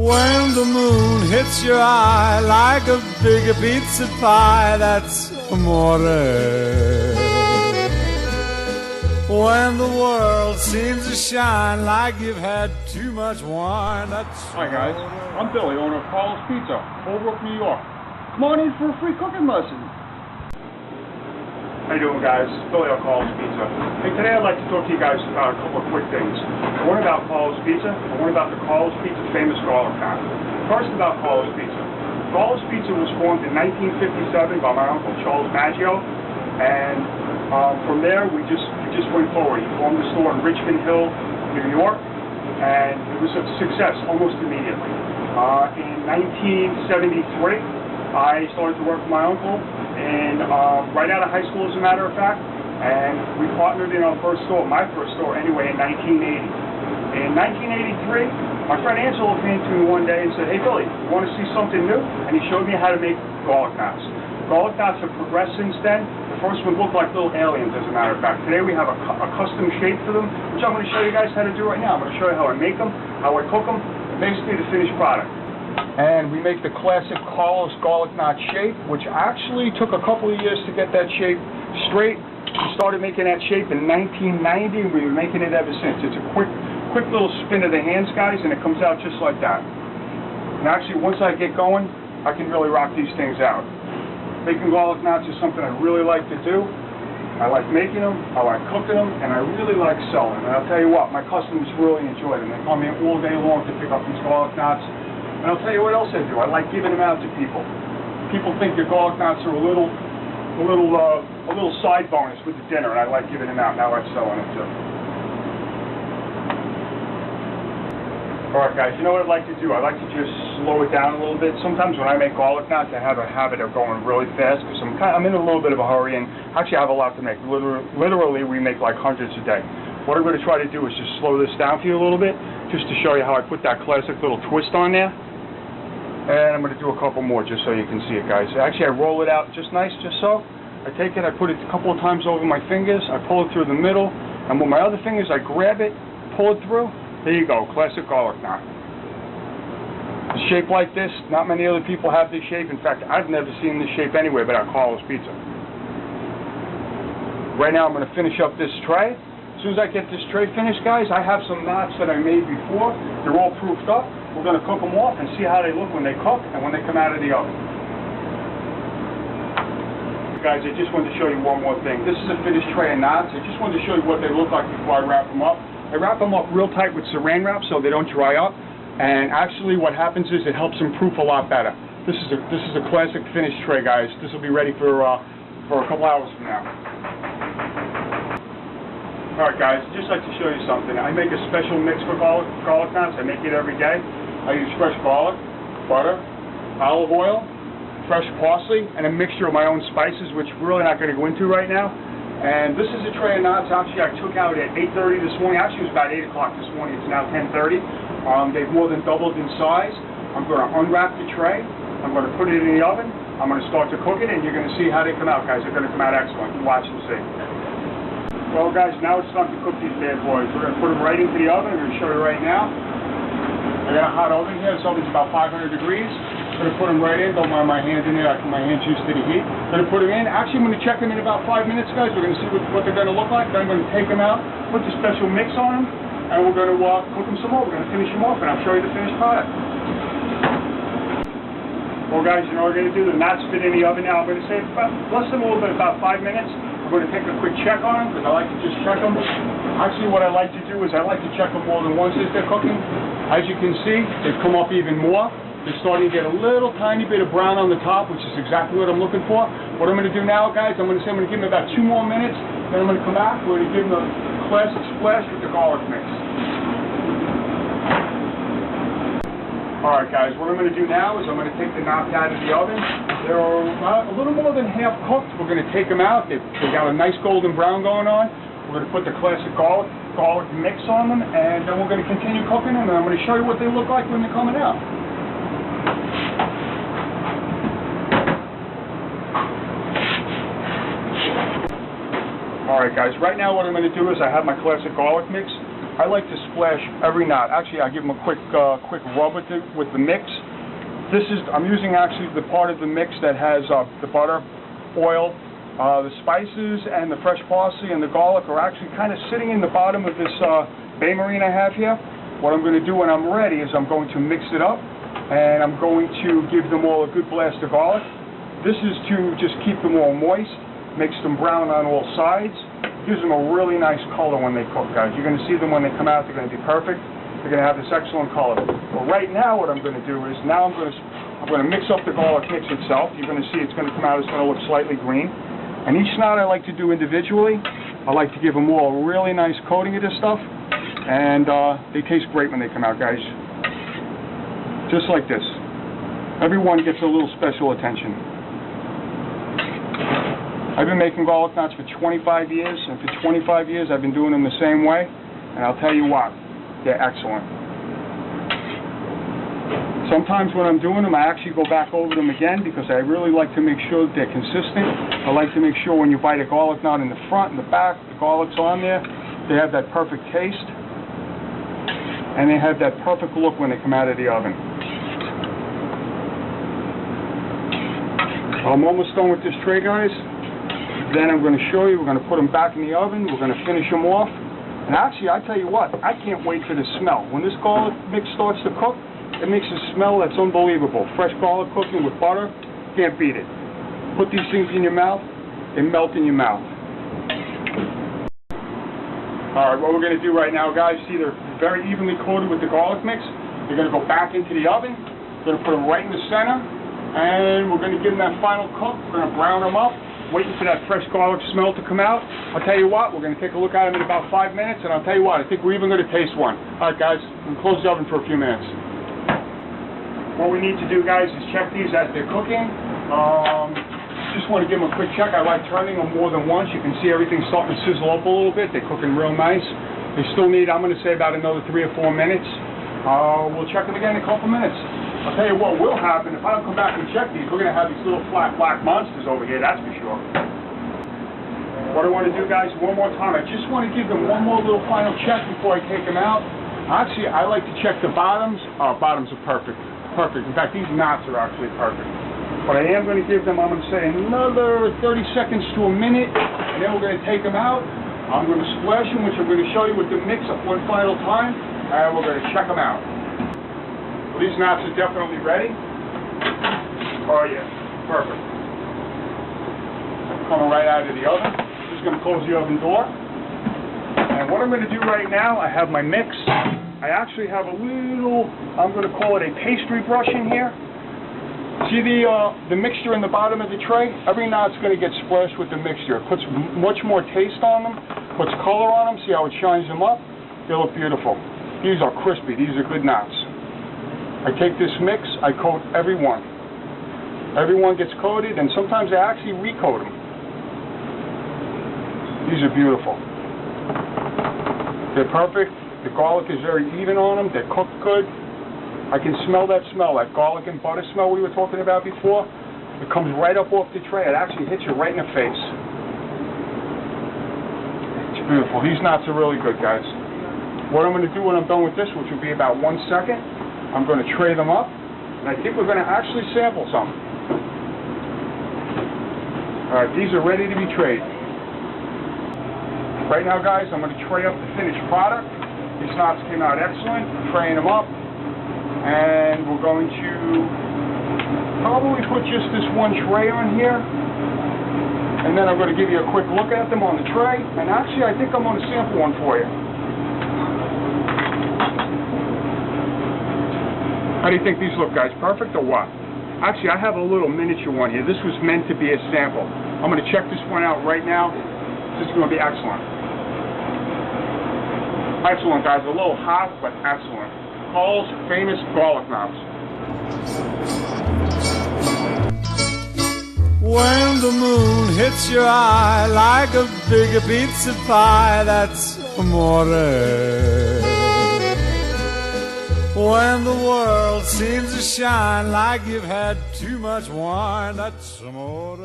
When the moon hits your eye like a big pizza pie, that's amore. When the world seems to shine like you've had too much wine, that's Hi guys, I'm Billy, owner of Carl's Pizza, Holbrook, New York. Come on in for a free cooking lesson. How you doing guys? Billy at Carl's Pizza. And today I'd like to talk to you guys about a couple of quick things. One about Carl's Pizza, and one about the Carl's Pizza famous garlic knot. First about Carl's Pizza. Carl's Pizza was formed in 1957 by my uncle Charles Maggio, and from there we just went forward. He formed the store in Richmond Hill, New York, and it was a success almost immediately. In 1973, I started to work for my uncle, and right out of high school, as a matter of fact, and we partnered in our first store, my first store anyway, in 1980. In 1983, my friend Angelo came to me one day and said, "Hey Billy, you want to see something new?" And he showed me how to make garlic knots. Garlic knots have progressed since then. The first one looked like little aliens, as a matter of fact. Today we have a custom shape for them, which I'm going to show you guys how to do right now. I'm going to show you how I make them, how I cook them, and basically the finished product. And we make the classic Carl's garlic knot shape, which actually took a couple of years to get that shape straight. We started making that shape in 1990, and we've been making it ever since. It's a quick little spin of the hands, guys, and it comes out just like that. And actually, once I get going, I can really rock these things out. Making garlic knots is something I really like to do. I like making them, I like cooking them, and I really like selling. And I'll tell you what, my customers really enjoy them. They come in all day long to pick up these garlic knots. And I'll tell you what else I do. I like giving them out to people. People think the garlic knots are a little side bonus with the dinner, and I like giving them out. Now I'm selling them too. All right, guys. You know what I'd like to do? I like to just slow it down a little bit. Sometimes when I make garlic knots, I have a habit of going really fast because I'm in a little bit of a hurry, and actually I have a lot to make. Literally, we make like hundreds a day. What I'm going to try to do is just slow this down for you a little bit, just to show you how I put that classic little twist on there. And I'm going to do a couple more just so you can see it, guys. Actually, I roll it out just nice, just so. I take it, I put it a couple of times over my fingers, I pull it through the middle, and with my other fingers, I grab it, pull it through. There you go, classic garlic knot. A shape like this, not many other people have this shape. In fact, I've never seen this shape anywhere but at Carl's Pizza. Right now, I'm going to finish up this tray. As soon as I get this tray finished, guys, I have some knots that I made before. They're all proofed up. We're going to cook them off and see how they look when they cook and when they come out of the oven. Guys, I just wanted to show you one more thing. This is a finished tray of knots. I just wanted to show you what they look like before I wrap them up. I wrap them up real tight with saran wrap so they don't dry up. And actually what happens is it helps them proof a lot better. This is a classic finished tray, guys. This will be ready for a couple hours from now. Alright guys, I'd just like to show you something. I make a special mix for garlic knots. I make it every day. I use fresh garlic, butter, olive oil, fresh parsley, and a mixture of my own spices, which we're really not going to go into right now. And this is a tray of knots. Actually, I took out at 8:30 this morning. Actually, it was about 8 o'clock this morning. It's now 10:30. They've more than doubled in size. I'm going to unwrap the tray. I'm going to put it in the oven. I'm going to start to cook it, and you're going to see how they come out, guys. They're going to come out excellent. Watch and see. Well, guys, now it's time to cook these bad boys. We're going to put them right into the oven. I'm going to show you right now. I got a hot oven here. This oven's about 500 degrees. I'm going to put them right in. Don't mind my hands in there. I put my hands used to the heat. I'm going to put them in. Actually, I'm going to check them in about 5 minutes, guys. We're going to see what they're going to look like. Then I'm going to take them out, put the special mix on them, and we're going to cook them some more. We're going to finish them off, and I'll show you the finished product. Well, guys, you know what we're going to do? The knots fit in the oven now. I'm going to say less than a little bit, about 5 minutes. I'm going to take a quick check on them because I like to just check them. Actually, what I like to do is I like to check them more than once as they're cooking. As you can see, they've come up even more. They're starting to get a little tiny bit of brown on the top, which is exactly what I'm looking for. What I'm going to do now, guys, I'm going to give them about 2 more minutes. Then I'm going to come back. We're going to give them a classic splash with the garlic mix. Alright guys, what I'm going to do now is I'm going to take the knots out of the oven. They're a little more than half cooked. We're going to take them out. They've got a nice golden brown going on. We're going to put the classic garlic mix on them, and then we're going to continue cooking them, and I'm going to show you what they look like when they're coming out. Alright guys, right now what I'm going to do is I have my classic garlic mix. I like to splash every knot. Actually, I give them a quick rub with the mix. I'm using actually the part of the mix that has the butter, oil, the spices, and the fresh parsley and the garlic are actually kind of sitting in the bottom of this bay marine I have here. What I'm going to do when I'm ready is I'm going to mix it up, and I'm going to give them all a good blast of garlic. This is to just keep them all moist, makes them brown on all sides, gives them a really nice color when they cook, guys. You're going to see them when they come out, they're going to be perfect. They're going to have this excellent color. But right now what I'm going to do is now I'm going to mix up the garlic mix itself. You're going to see it's going to come out, it's going to look slightly green. And each knot I like to do individually. I like to give them all a really nice coating of this stuff. And they taste great when they come out, guys. Just like this. Everyone gets a little special attention. I've been making garlic knots for 25 years, and for 25 years I've been doing them the same way, and I'll tell you what, they're excellent. Sometimes when I'm doing them, I actually go back over them again because I really like to make sure that they're consistent. I like to make sure when you bite a garlic knot in the front and the back, the garlic's on there, they have that perfect taste, and they have that perfect look when they come out of the oven. I'm almost done with this tray, guys. Then I'm going to show you, we're going to put them back in the oven, we're going to finish them off. And actually, I tell you what, I can't wait for the smell. When this garlic mix starts to cook, it makes a smell that's unbelievable. Fresh garlic cooking with butter, can't beat it. Put these things in your mouth, they melt in your mouth. Alright, what we're going to do right now, guys, see they're very evenly coated with the garlic mix. They're going to go back into the oven. We're going to put them right in the center. And we're going to give them that final cook. We're going to brown them up. Waiting for that fresh garlic smell to come out. I'll tell you what, we're going to take a look at them in about 5 minutes, and I'll tell you what, I think we're even going to taste one. Alright guys, I'm going to close the oven for a few minutes. What we need to do, guys, is check these as they're cooking. Just want to give them a quick check. I like turning them more than once. You can see everything starting to sizzle up a little bit. They're cooking real nice. They still need, I'm going to say, about another 3 or 4 minutes. We'll check them again in a couple minutes. I'll tell you what will happen, if I don't come back and check these, we're going to have these little flat black monsters over here, that's for sure. What I want to do, guys, one more time, I just want to give them one more little final check before I take them out. Actually, I like to check the bottoms. Bottoms are perfect. Perfect. In fact, these knots are actually perfect. But I am going to give them, I'm going to say, another 30 seconds to a minute, and then we're going to take them out. I'm going to splash them, which I'm going to show you with the mix up one final time, and we're going to check them out. These knots are definitely ready. Oh yeah, perfect. Coming right out of the oven. Just going to close the oven door. And what I'm going to do right now, I have my mix. I actually have a little, I'm going to call it a pastry brush in here. See the mixture in the bottom of the tray? Every knot's going to get splashed with the mixture. It puts much more taste on them, puts color on them. See how it shines them up? They look beautiful. These are crispy. These are good knots. I take this mix, I coat every one. Everyone gets coated, and sometimes I actually recoat them. These are beautiful. They're perfect. The garlic is very even on them. They're cooked good. I can smell that garlic and butter smell we were talking about before. It comes right up off the tray. It actually hits you right in the face. It's beautiful. These knots are really good, guys. What I'm going to do when I'm done with this, which will be about 1 second, I'm going to tray them up, and I think we're going to actually sample some. Alright, these are ready to be trayed. Right now, guys, I'm going to tray up the finished product. These knots came out excellent. I'm traying them up, and we're going to probably put just this one tray on here, and then I'm going to give you a quick look at them on the tray, and actually I think I'm going to sample one for you. How do you think these look, guys? Perfect or what? Actually, I have a little miniature one here. This was meant to be a sample. I'm going to check this one out right now. This is going to be excellent. Excellent, guys. A little hot, but excellent. Paul's famous garlic knots. When the moon hits your eye like a big pizza pie, that's amore. When the world seems to shine like you've had too much wine, that's amore.